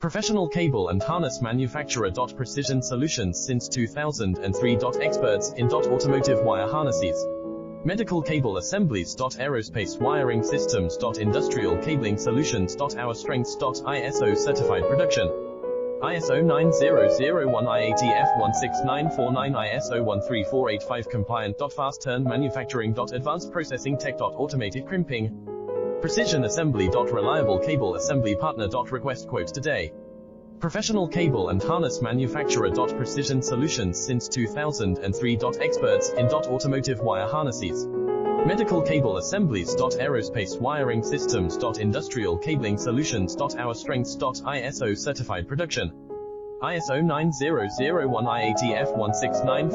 Professional cable and harness manufacturer. Precision solutions since 2003. Experts in automotive wire harnesses, medical cable assemblies. Aerospace wiring systems. Industrial cabling solutions. Our strengths. ISO certified production. ISO 9001 IATF 16949 ISO 13485 compliant. Fast turn manufacturing. Advanced processing tech. Automated crimping. Precision assembly. Reliable cable assembly partner. Request quote today. Professional cable and harness manufacturer. Precision solutions since 2003. Experts in automotive wire harnesses, medical cable assemblies. Aerospace wiring systems. Industrial cabling solutions. Our strengths. ISO certified production. ISO 9001 IATF 16949